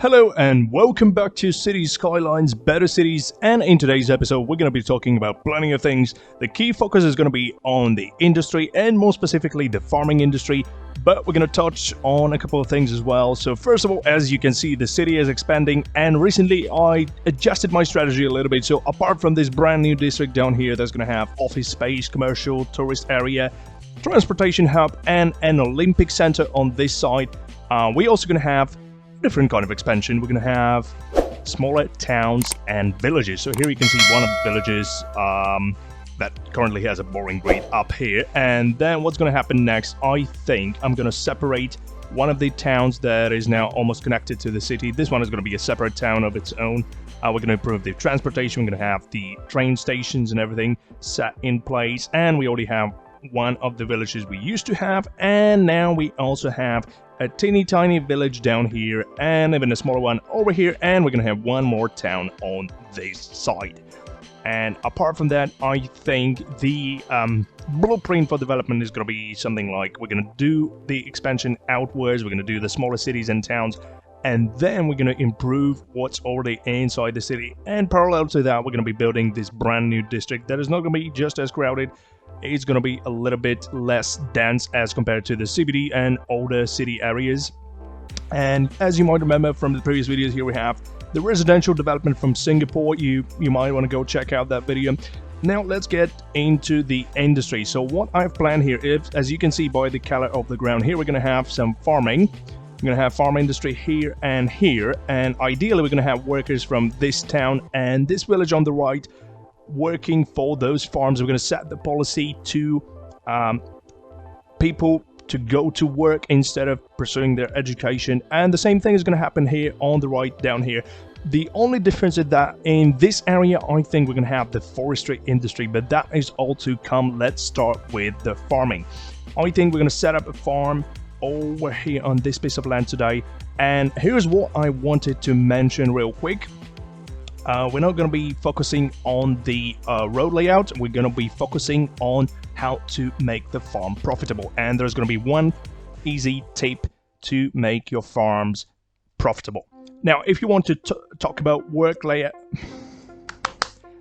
Hello and welcome back to Cities, Skylines, Better Cities, and in today's episode we're going to be talking about plenty of things. The key focus is going to be on the industry and more specifically the farming industry, but we're going to touch on a couple of things as well. So first of all, as you can see, the city is expanding and recently I adjusted my strategy a little bit. So apart from this brand new district down here that's going to have office space, commercial, tourist area, transportation hub and an Olympic center on this side, we're also going to have different kind of expansion. We're going to have smaller towns and villages. So here you can see one of the villages that currently has a boring grade up here. And then what's going to happen next, I think I'm going to separate one of the towns that is now almost connected to the city. This one is going to be a separate town of its own. We're going to improve the transportation. We're going to have the train stations and everything set in place. And we already have one of the villages we used to have. And now we also have a teeny tiny village down here and even a smaller one over here, and we're gonna have one more town on this side. And apart from that, I think the blueprint for development is gonna be something like we're gonna do the expansion outwards, we're gonna do the smaller cities and towns, and then we're gonna improve what's already inside the city. And parallel to that, we're gonna be building this brand new district that is not gonna be just as crowded. It's going to be a little bit less dense as compared to the CBD and older city areas. And as you might remember from the previous videos, here we have the residential development from Singapore. You might want to go check out that video. Now let's get into the industry. So what I've planned here is, as you can see by the color of the ground here, we're going to have some farming. We're going to have farm industry here, and ideally we're going to have workers from this town and this village on the right working for those farms. We're going to set the policy to people to go to work instead of pursuing their education, and the same thing is going to happen here on the right down here. The only difference is that in this area I think we're going to have the forestry industry, but that is all to come. Let's start with the farming. I think we're going to set up a farm over here on this piece of land today, and here's what I wanted to mention real quick. We're not going to be focusing on the road layout. We're going to be focusing on how to make the farm profitable. And there's going to be one easy tip to make your farms profitable. Now, if you want to talk about work layout,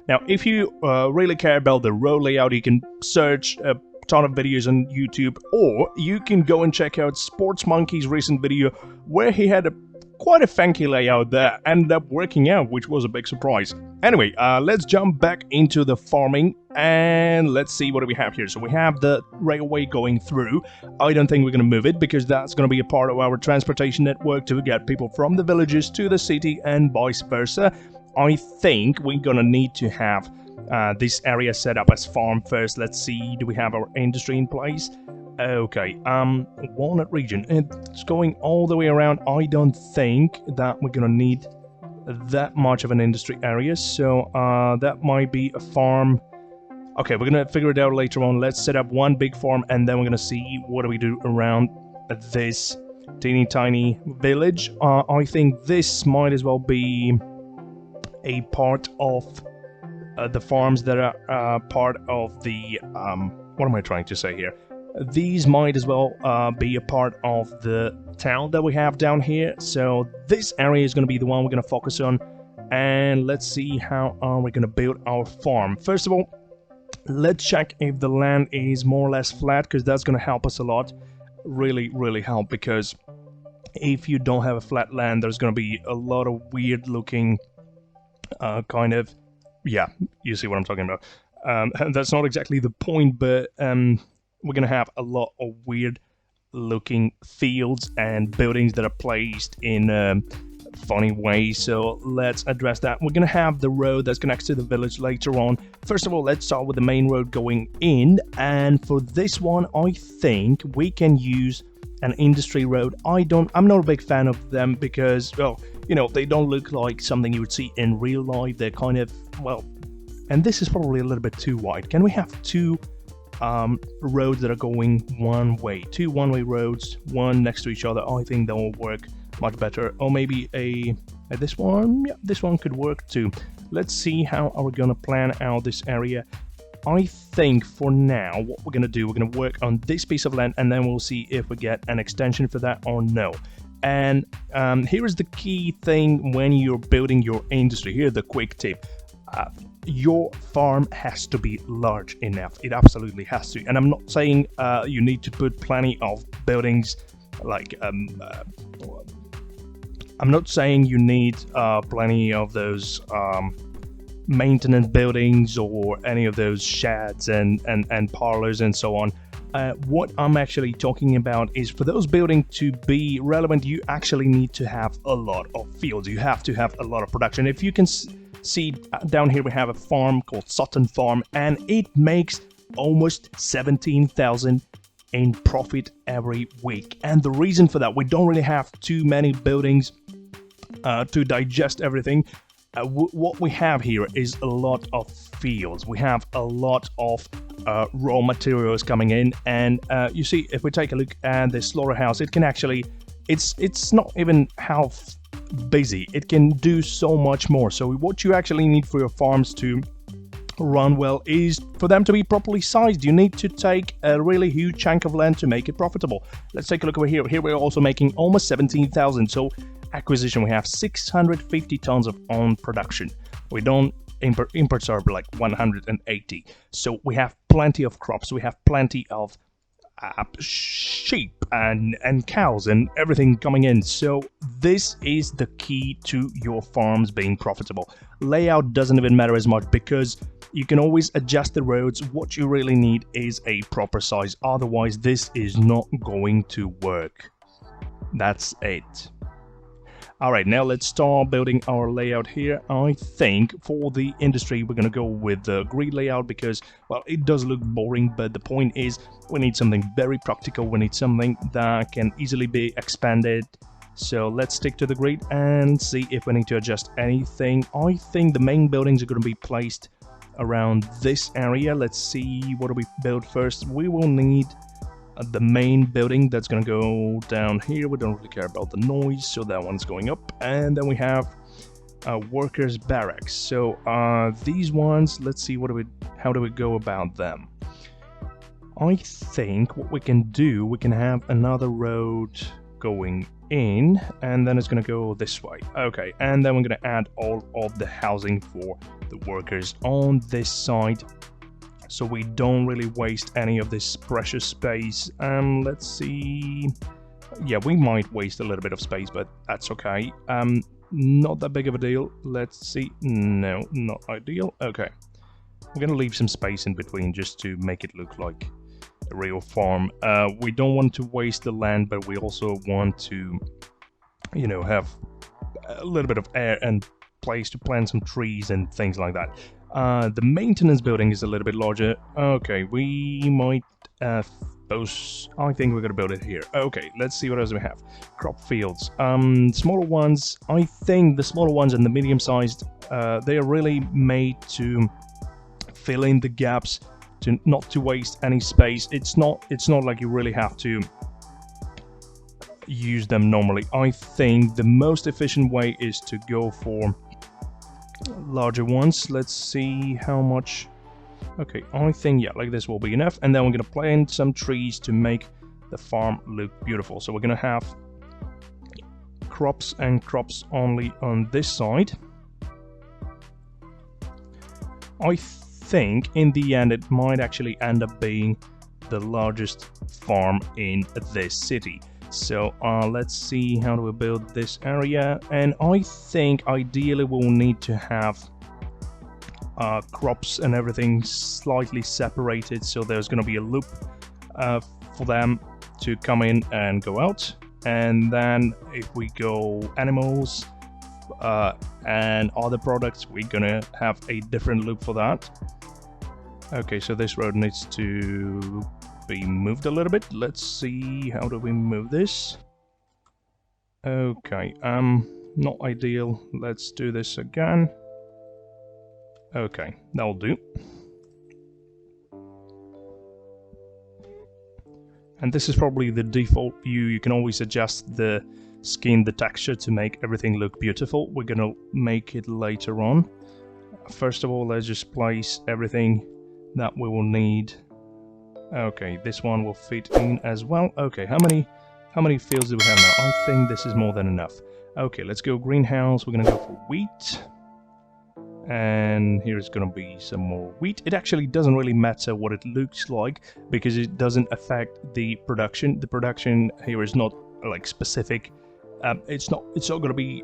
now if you really care about the road layout, you can search a ton of videos on YouTube, or you can go and check out Sports Monkey's recent video where he had quite a funky layout that ended up working out, which was a big surprise. Anyway, let's jump back into the farming and let's see what do we have here. So we have the railway going through. I don't think we're going to move it because that's going to be a part of our transportation network to get people from the villages to the city and vice versa. I think we're going to need to have this area set up as farm first. Let's see, do we have our industry in place? Okay, Walnut region, it's going all the way around. I don't think that we're gonna need that much of an industry area, so that might be a farm. Okay, we're gonna figure it out later on. Let's set up one big farm and then we're gonna see what do we do around this teeny tiny village. I think this might as well be a part of the farms that are part of the what am I trying to say here? These might as well be a part of the town that we have down here. So this area is going to be the one we're going to focus on. And let's see how are we going to build our farm. First of all, let's check if the land is more or less flat, because that's going to help us a lot. Really help, because if you don't have a flat land, there's going to be a lot of weird looking kind of, yeah, you see what I'm talking about. That's not exactly the point, but we're going to have a lot of weird looking fields and buildings that are placed in funny ways. So let's address that. We're going to have the road that's connected to the village later on. First of all, let's start with the main road going in. And for this one, I think we can use an industry road. I'm not a big fan of them because, well, you know, they don't look like something you would see in real life. They're kind of, well, and this is probably a little bit too wide. Can we have two roads that are going one way, two one-way roads, one next to each other? I think that will work much better. Or maybe this one, yeah, this one could work too. Let's see how are we gonna plan out this area. I think for now what we're gonna do, we're gonna work on this piece of land and then we'll see if we get an extension for that or no. And here is the key thing when you're building your industry. Here, the quick tip. Your farm has to be large enough. It absolutely has to. And I'm not saying you need to put plenty of buildings like I'm not saying you need plenty of those maintenance buildings or any of those sheds and parlors and so on. What I'm actually talking about is for those buildings to be relevant, you actually need to have a lot of fields. You have to have a lot of production. If you can see down here, we have a farm called Sutton Farm, and it makes almost 17,000 in profit every week. And the reason for that, we don't really have too many buildings to digest everything. What we have here is a lot of fields. We have a lot of raw materials coming in, and you see, if we take a look at the slaughterhouse, it can actually, it's not even half busy. It can do so much more. So what you actually need for your farms to run well is for them to be properly sized. You need to take a really huge chunk of land to make it profitable. Let's take a look over here. Here we're also making almost 17,000. So acquisition, we have 650 tons of own production. We don't imports are like 180. So we have plenty of crops. We have plenty of sheep and cows and everything coming in. So this is the key to your farms being profitable. Layout doesn't even matter as much because you can always adjust the roads. What you really need is a proper size. Otherwise, this is not going to work. That's it. Alright, now let's start building our layout here. I think for the industry we're gonna go with the grid layout because, well, it does look boring, but the point is we need something very practical. We need something that can easily be expanded. So let's stick to the grid and see if we need to adjust anything. I think the main buildings are gonna be placed around this area. Let's see, what do we build first? We will need the main building that's gonna go down here. We don't really care about the noise, so that one's going up. And then we have workers barracks. So these ones, let's see, how do we go about them? I think what we can do, we can have another road going in, and then it's gonna go this way. Okay, and then we're gonna add all of the housing for the workers on this side, so we don't really waste any of this precious space. Let's see. Yeah, we might waste a little bit of space, but that's okay. Not that big of a deal. Let's see. No, not ideal. Okay. We're gonna leave some space in between just to make it look like a real farm. We don't want to waste the land, but we also want to, you know, have a little bit of air and place to plant some trees and things like that. The maintenance building is a little bit larger. Okay, we might I think we're gonna build it here. Okay, let's see what else we have. Crop fields. Smaller ones. I think the smaller ones and the medium-sized, they are really made to fill in the gaps, to not to waste any space. It's not like you really have to use them normally. I think the most efficient way is to go for larger ones. Let's see how much. Okay, I think, yeah, like this will be enough, and then we're gonna plant some trees to make the farm look beautiful. So we're gonna have crops and crops only on this side. I think in the end it might actually end up being the largest farm in this city. So let's see, how do we build this area? And I think ideally we'll need to have crops and everything slightly separated, so there's going to be a loop for them to come in and go out. And then if we go animals and other products, we're going to have a different loop for that. Okay, so this road needs to be moved a little bit. Let's see, how do we move this? Okay, not ideal. Let's do this again. Okay, that'll do. And this is probably the default view. You can always adjust the skin, the texture, to make everything look beautiful. We're gonna make it later on. First of all, let's just place everything that we will need. Okay, this one will fit in as well. Okay, how many How many fields do we have now? I think this is more than enough. Okay, let's go greenhouse. We're gonna go for wheat. And here's gonna be some more wheat. It actually doesn't really matter what it looks like because it doesn't affect the production. The production here is not like specific. It's not gonna be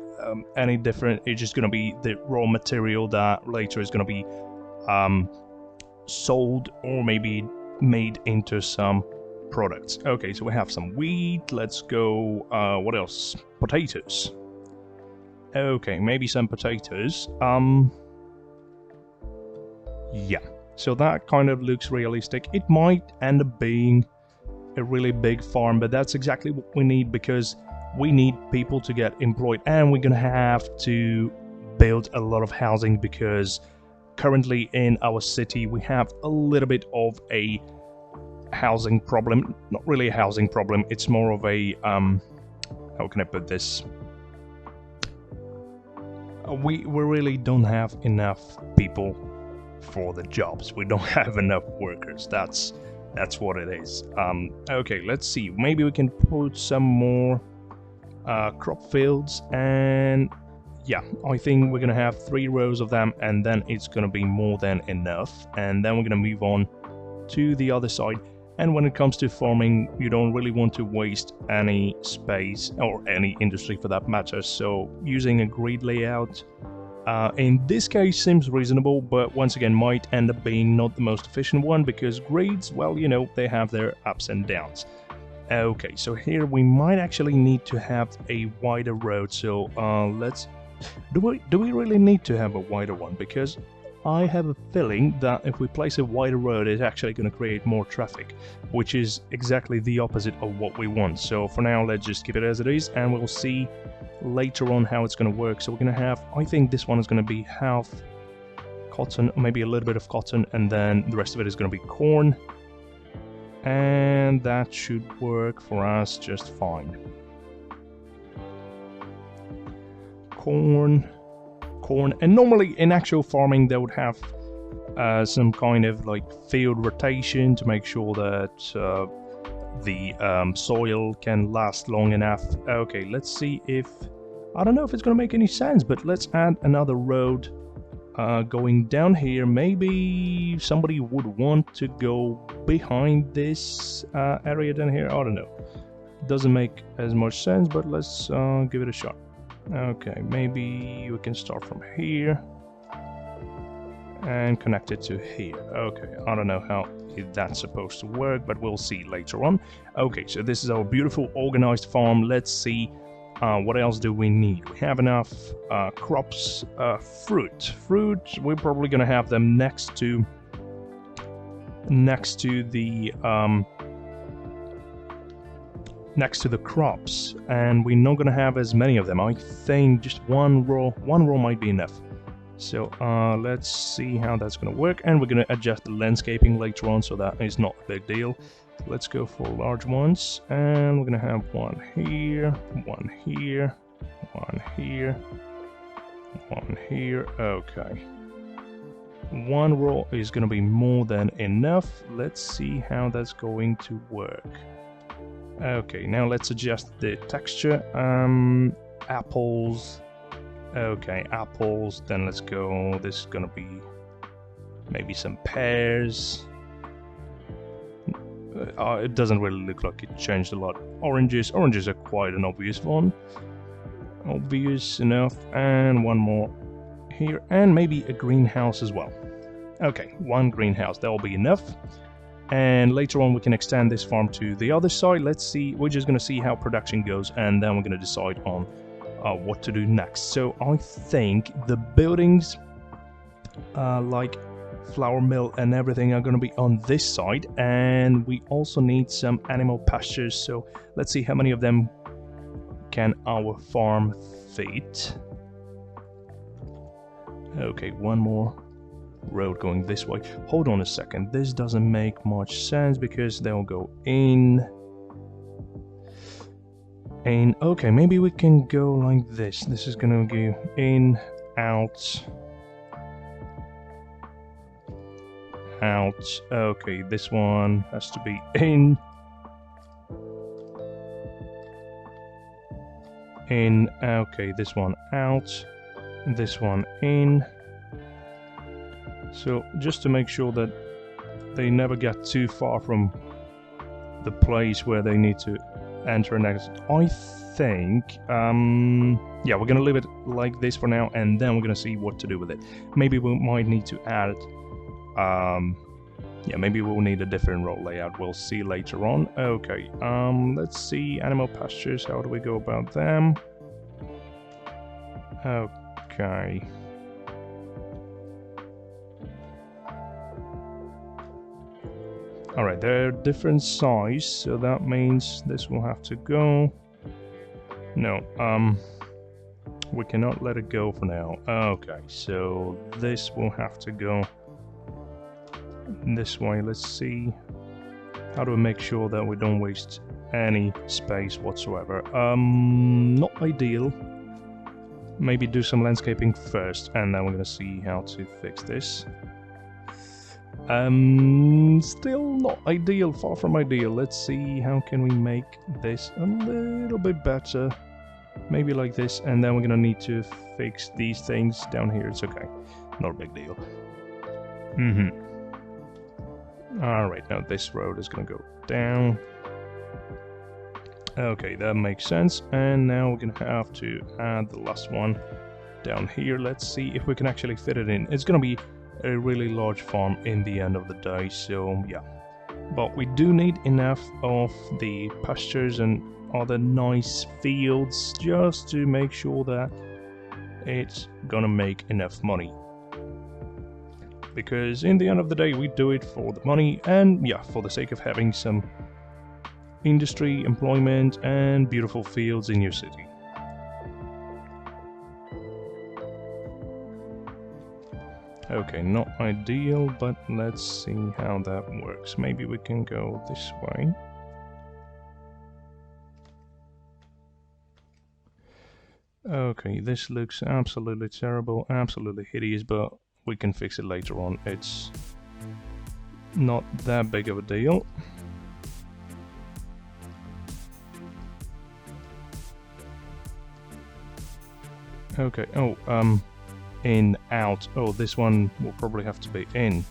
any different. It's just gonna be the raw material that later is gonna be sold or maybe made into some products. Okay, so we have some wheat. Let's go. What else? Potatoes. Okay, maybe some potatoes. Yeah, so that kind of looks realistic. It might end up being a really big farm, but that's exactly what we need because we need people to get employed, and we're gonna have to build a lot of housing because currently in our city we have a little bit of a housing problem. Not really a housing problem, it's more of a how can I put this? We really don't have enough people for the jobs. We don't have enough workers. That's what it is. Okay, let's see. Maybe we can put some more crop fields, and yeah, I think we're gonna have 3 rows of them, and then it's gonna be more than enough. And then we're gonna move on to the other side. And when it comes to farming, you don't really want to waste any space or any industry for that matter. So using a grid layout in this case seems reasonable, but once again might end up being not the most efficient one because grids, well, you know, they have their ups and downs. Okay, so here we might actually need to have a wider road. So let's do we really need to have a wider one? Because I have a feeling that if we place a wider road, it's actually going to create more traffic, which is exactly the opposite of what we want. So for now, let's just keep it as it is, and we'll see later on how it's going to work. So we're going to have, I think this one is going to be half cotton, maybe a little bit of cotton, and then the rest of it is going to be corn. And that should work for us just fine. Corn. And normally in actual farming they would have some kind of like field rotation to make sure that the soil can last long enough. Okay, let's see if, I don't know if it's gonna make any sense, but let's add another road going down here. Maybe somebody would want to go behind this area down here. I don't know, doesn't make as much sense, but let's give it a shot. Okay, maybe we can start from here and connect it to here. Okay, I don't know how that's supposed to work, but we'll see later on. Okay, so this is our beautiful organized farm. Let's see what else do we need. We have enough crops. Fruit, we're probably gonna have them next to the crops, and we're not gonna have as many of them. I think just one row might be enough. So let's see how that's gonna work, and we're gonna adjust the landscaping later on, so that is not a big deal. Let's go for large ones, and we're gonna have one here, one here, one here, one here. Okay, one row is gonna be more than enough. Let's see how that's going to work. Okay, now let's adjust the texture. Apples. Okay, apples. Then let's go. This is gonna be maybe some pears. It doesn't really look like it changed a lot. Oranges. Oranges are quite an obvious one. Obvious enough. And one more here. And maybe a greenhouse as well. Okay, one greenhouse. That will be enough. And later on we can extend this farm to the other side. Let's see, we're just going to see how production goes, and then we're going to decide on what to do next. So I think the buildings like flour mill and everything are going to be on this side, and we also need some animal pastures. So let's see how many of them can our farm feed. Okay, one more road going this way. Hold on a second, this doesn't make much sense because they'll go in. Okay, maybe we can go like this. This is gonna go in, out, out. Okay, this one has to be in, in. Okay, this one out, this one in. So just to make sure that they never get too far from the place where they need to enter and exit. I think, yeah, we're gonna leave it like this for now, and then we're gonna see what to do with it. Maybe we might need to add, yeah, maybe we'll need a different road layout. We'll see later on. Okay, let's see, animal pastures, how do we go about them? Okay. Alright, they're different size, so that means this will have to go. No, we cannot let it go for now. Okay, so this will have to go this way. Let's see. How do we make sure that we don't waste any space whatsoever? Not ideal. Maybe do some landscaping first, and then we're gonna see how to fix this. Still not ideal, far from ideal. Let's see, how can we make this a little bit better? Maybe like this, and then we're gonna need to fix these things down here. It's okay, not a big deal. Alright, now this road is gonna go down. Okay, that makes sense, and now we're gonna have to add the last one down here. Let's see if we can actually fit it in. It's gonna be a really large farm in the end of the day, so yeah. But we do need enough of the pastures and other nice fields just to make sure that it's gonna make enough money. Because in the end of the day, we do it for the money and, yeah, for the sake of having some industry, employment, and beautiful fields in your city. Okay, not ideal, but let's see how that works. Maybe we can go this way. Okay, this looks absolutely terrible, absolutely hideous, but we can fix it later on. It's not that big of a deal. Okay, oh, in, out. Oh, this one will probably have to be in.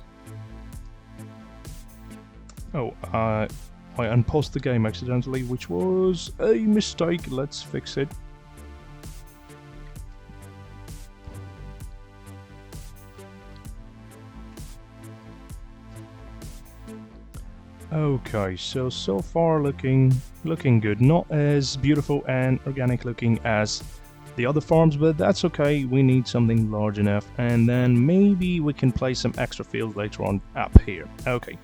Oh, I unpaused the game accidentally, which was a mistake. Let's fix it. Okay, so far looking good. Not as beautiful and organic looking as the other farms, but that's okay. We need something large enough, and then maybe we can place some extra fields later on up here. Okay,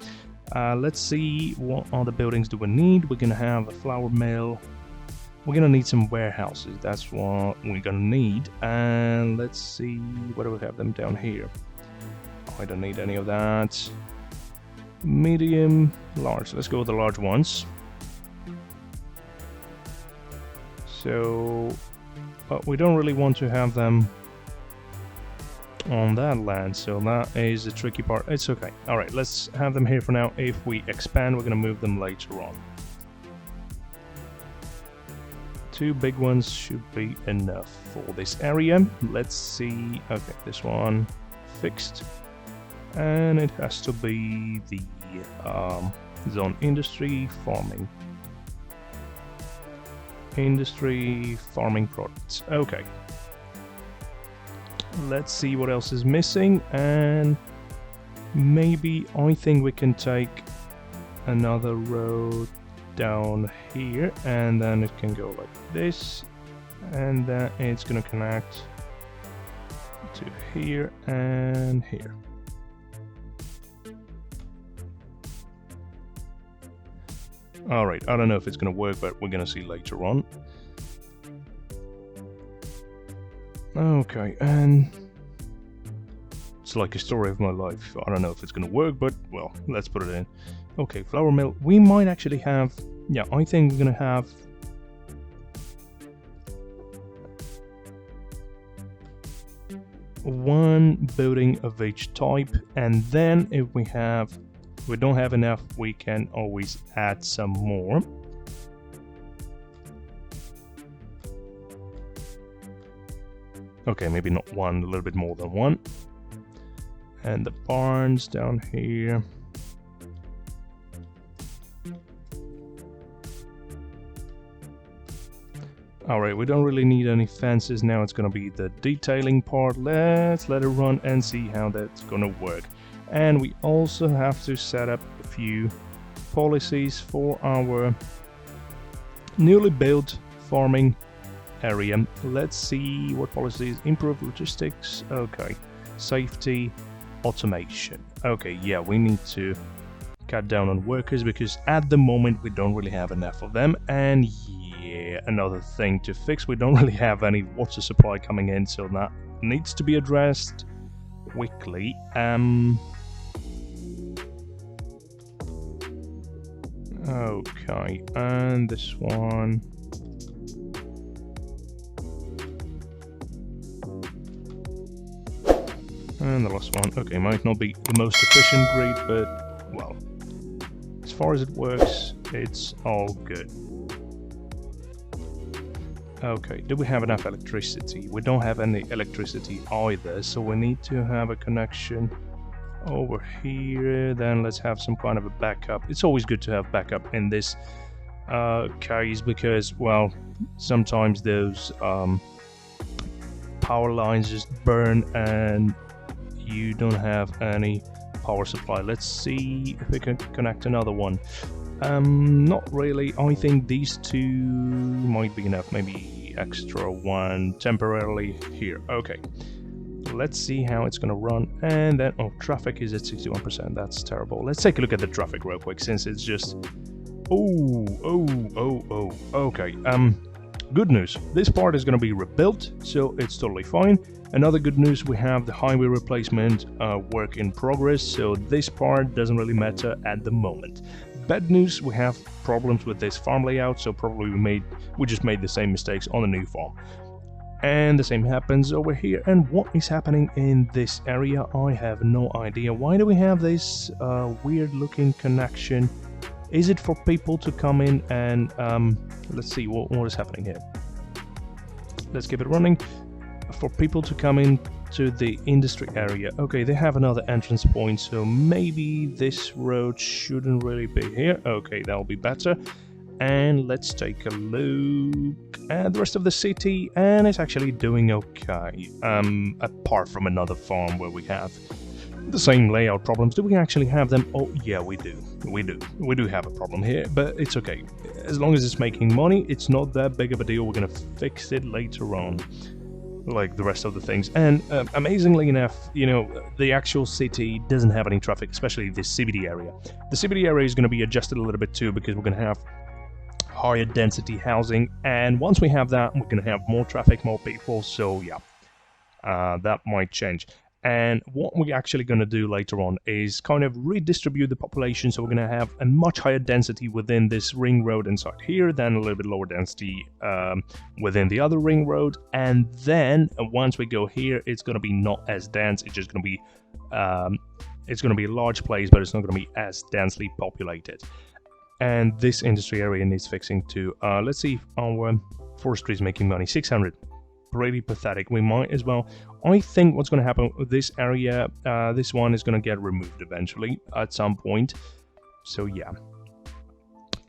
let's see, what other buildings do we need? We're gonna have a flour mill. We're gonna need some warehouses. That's what we're gonna need. And let's see, where do we have them down here? Oh, I don't need any of that. Medium, large. Let's go with the large ones. So, but we don't really want to have them on that land, so that is the tricky part. It's okay. Alright, let's have them here for now. If we expand, we're gonna move them later on. 2 big ones should be enough for this area. Let's see. Okay, this one fixed. And it has to be the zone industry farming. Industry farming products. Okay. Let's see what else is missing, and maybe I think we can take another road down here, and then it can go like this, and then it's gonna connect to here and here. Alright, I don't know if it's gonna work, but we're gonna see later on. Okay, and it's like a story of my life. I don't know if it's gonna work, but well, let's put it in. Okay, flour mill. We might actually have, yeah, I think we're gonna have one building of each type, and then if we don't have enough, we can always add some more. Okay, maybe not one, a little bit more than one. And the barns down here. Alright, we don't really need any fences now. It's gonna be the detailing part. Let's let it run and see how that's gonna work. And we also have to set up a few policies for our newly built farming area. Let's see what policies. Improve logistics. Okay. Safety. Automation. Okay, yeah, we need to cut down on workers because at the moment we don't really have enough of them. And yeah, another thing to fix, we don't really have any water supply coming in, so that needs to be addressed quickly. Okay, and this one. And the last one. Okay, might not be the most efficient grid, but, well, as far as it works, it's all good. Okay, do we have enough electricity? We don't have any electricity either, so we need to have a connection over here. Then let's have some kind of a backup. It's always good to have backup in this case because, well, sometimes those power lines just burn and you don't have any power supply. Let's see if we can connect another one. Not really. I think these two might be enough. Maybe extra one temporarily here. Okay. Let's see how it's gonna run. And then, oh, traffic is at 61%. That's terrible. Let's take a look at the traffic real quick since it's just... Okay. Good news. This part is gonna be rebuilt, so it's totally fine. Another good news, we have the highway replacement work in progress, so this part doesn't really matter at the moment. Bad news, we have problems with this farm layout, so probably we just made the same mistakes on the new farm. And the same happens over here. And what is happening in this area? I have no idea. Why do we have this weird looking connection? Is it for people to come in and let's see what is happening here. Let's keep it running. For people to come in to the industry area. Okay, they have another entrance point, so maybe this road shouldn't really be here. Okay, that'll be better. And let's take a look at the rest of the city, and it's actually doing okay. Apart from another farm where we have the same layout problems. Do we actually have them? Oh, yeah, we do. We do have a problem here, but it's okay. As long as it's making money, it's not that big of a deal. We're gonna fix it later on, like the rest of the things. And amazingly enough, you know, the actual city doesn't have any traffic, especially this CBD area. The CBD area is going to be adjusted a little bit too, because we're going to have higher density housing, and once we have that, we're going to have more traffic, more people, so yeah, that might change. And what we're actually going to do later on is kind of redistribute the population, so we're going to have a much higher density within this ring road inside here, then a little bit lower density within the other ring road, and then once we go here, it's going to be not as dense. It's just going to be a large place, but it's not going to be as densely populated. And this industry area needs fixing too. Let's see if our forestry is making money. 600. Pretty pathetic. We might as well. I think what's going to happen with this area, this one is going to get removed eventually at some point. So yeah.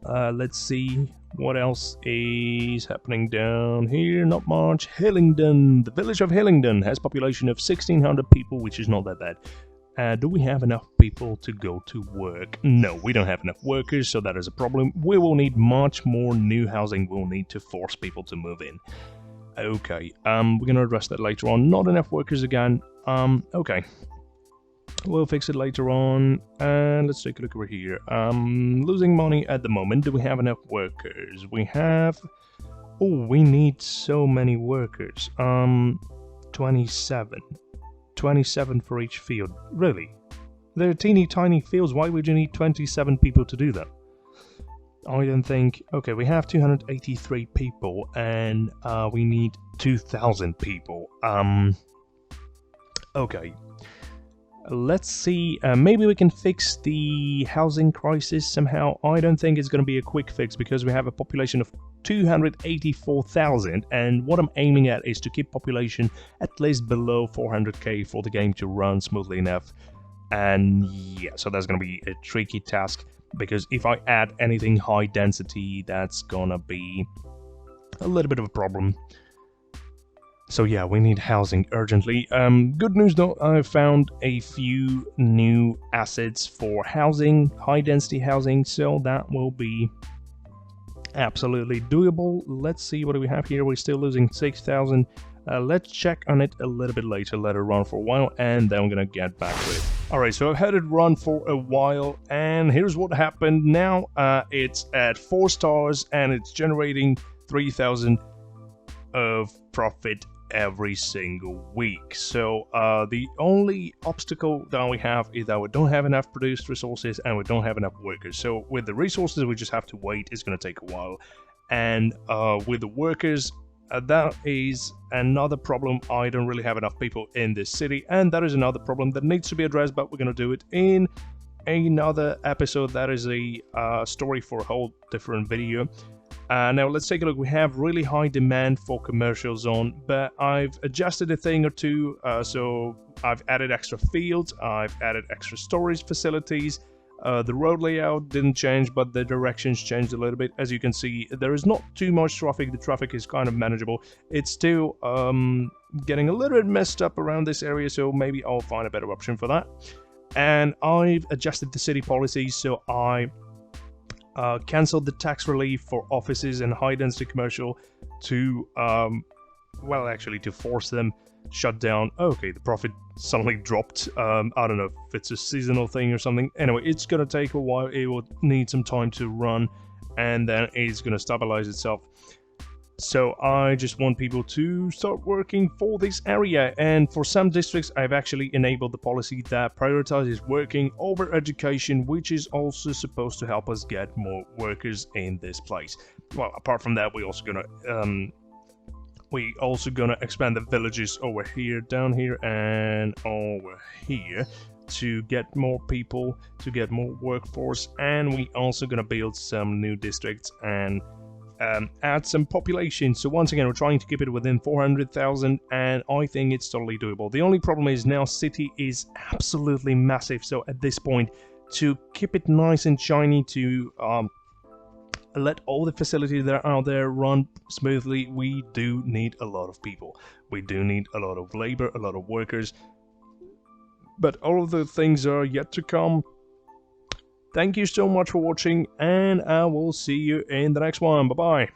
Let's see what else is happening down here. Not much. Hillingdon. The village of Hillingdon has a population of 1,600 people, which is not that bad. Do we have enough people to go to work? No, we don't have enough workers, so that is a problem. We will need much more new housing. We'll need to force people to move in. Okay, we're going to address that later on. Not enough workers again. Okay. We'll fix it later on. And let's take a look over here. Losing money at the moment. Do we have enough workers? We have... Oh, we need so many workers. 27. 27 for each field. Really? They're teeny tiny fields. Why would you need 27 people to do that? I don't think... Okay, we have 283 people and we need 2,000 people. Okay. Let's see. Maybe we can fix the housing crisis somehow. I don't think it's going to be a quick fix because we have a population of 284,000, and what I'm aiming at is to keep population at least below 400k for the game to run smoothly enough. And yeah, so that's gonna be a tricky task, because if I add anything high density, that's gonna be a little bit of a problem. So yeah, we need housing urgently. Good news though, I found a few new assets for housing, high density housing, so that will be absolutely doable. Let's see, what do we have here? We're still losing 6,000. Let's check on it a little bit later, let it run for a while, and then I'm gonna get back to it. Alright, so I've had it run for a while, and here's what happened. Now it's at 4 stars, and it's generating 3,000 of profit every single week. So the only obstacle that we have is that we don't have enough produced resources and we don't have enough workers. So with the resources, we just have to wait. It's going to take a while. And with the workers, that is another problem. I don't really have enough people in this city, and that is another problem that needs to be addressed, but we're going to do it in another episode. That is a story for a whole different video. Now let's take a look. We have really high demand for commercial zone, but I've adjusted a thing or two. So I've added extra fields, I've added extra storage facilities. The road layout didn't change, but the directions changed a little bit. As you can see, there is not too much traffic. The traffic is kind of manageable. It's still getting a little bit messed up around this area, so maybe I'll find a better option for that. And I've adjusted the city policies, so I cancelled the tax relief for offices and high density commercial to well, actually to force them shut down. Okay, the profit suddenly dropped. I don't know if it's a seasonal thing or something. Anyway, it's gonna take a while. It will need some time to run, and then it's gonna stabilize itself. So I just want people to start working for this area, and for some districts I've actually enabled the policy that prioritizes working over education, which is also supposed to help us get more workers in this place. Well, apart from that, we're also gonna expand the villages over here, down here, and over here to get more people, to get more workforce, and we also gonna build some new districts and add some population. So once again, we're trying to keep it within 400,000, and I think it's totally doable. The only problem is now city is absolutely massive, so at this point, to keep it nice and shiny, to let all the facilities that are out there run smoothly, we do need a lot of people. We do need a lot of labor, a lot of workers, but all of the things are yet to come. Thank you so much for watching, and I will see you in the next one. Bye-bye.